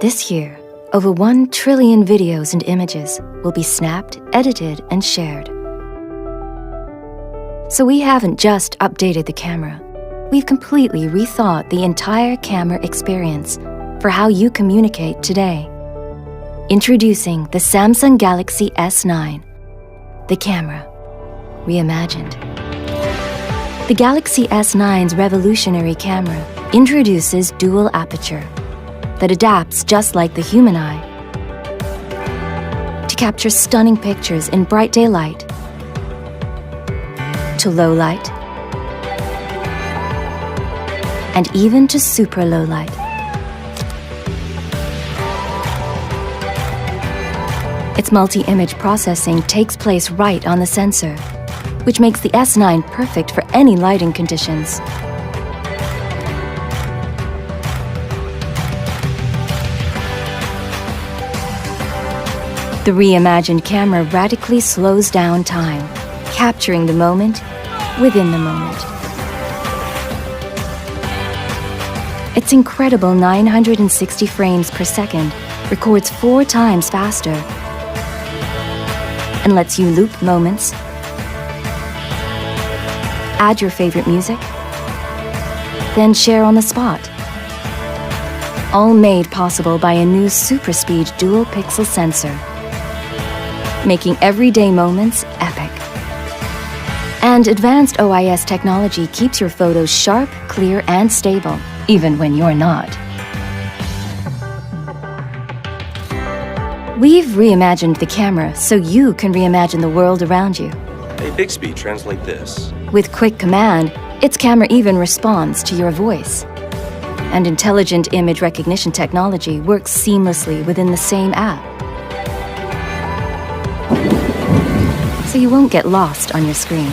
This year, over 1 trillion videos and images will be snapped, edited, and shared. So we haven't just updated the camera. We've completely rethought the entire camera experience for how you communicate today. Introducing the Samsung Galaxy S9, the camera reimagined. The Galaxy S9's revolutionary camera introduces dual aperture that adapts just like the human eye to capture stunning pictures in bright daylight, to low light, and even to super low light. Its multi-image processing takes place right on the sensor, which makes the S9 perfect for any lighting conditions. The reimagined camera radically slows down time, capturing the moment within the moment. Its incredible 960 frames per second records 4 times faster and lets you loop moments, add your favorite music, then share on the spot. All made possible by a new super speed dual pixel sensor, making everyday moments epic. And advanced OIS technology keeps your photos sharp, clear, and stable, even when you're not. We've reimagined the camera so you can reimagine the world around you. Hey, Bixby, translate this. With quick command, its camera even responds to your voice. And intelligent image recognition technology works seamlessly within the same app. So you won't get lost on your screen.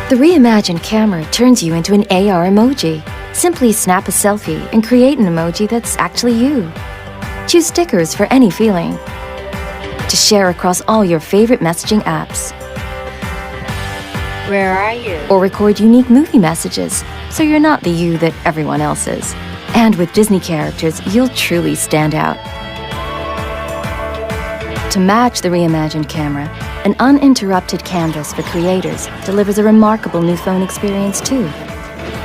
The reimagined camera turns you into an AR emoji. Simply snap a selfie and create an emoji that's actually you. Choose stickers for any feeling to share across all your favorite messaging apps. Where are you? Or record unique movie messages so you're not the you that everyone else is. And with Disney characters, you'll truly stand out. To match the reimagined camera, an uninterrupted canvas for creators delivers a remarkable new phone experience too.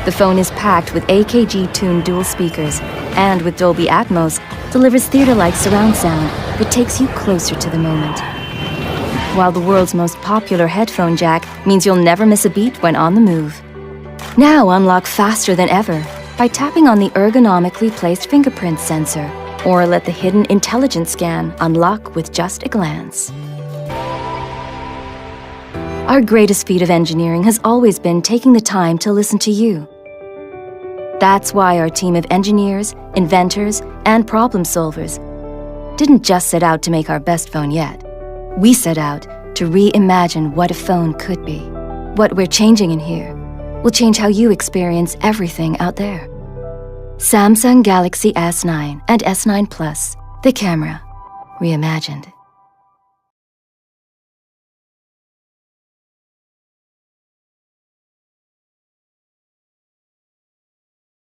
The phone is packed with AKG-tuned dual speakers and with Dolby Atmos delivers theater-like surround sound that takes you closer to the moment. While the world's most popular headphone jack means you'll never miss a beat when on the move. Now unlock faster than ever by tapping on the ergonomically placed fingerprint sensor, or let the hidden intelligence scan unlock with just a glance. Our greatest feat of engineering has always been taking the time to listen to you. That's why our team of engineers, inventors, and problem solvers didn't just set out to make our best phone yet. We set out to reimagine what a phone could be. What we're changing in here will change how you experience everything out there. Samsung Galaxy S9 and S9 Plus, the camera reimagined.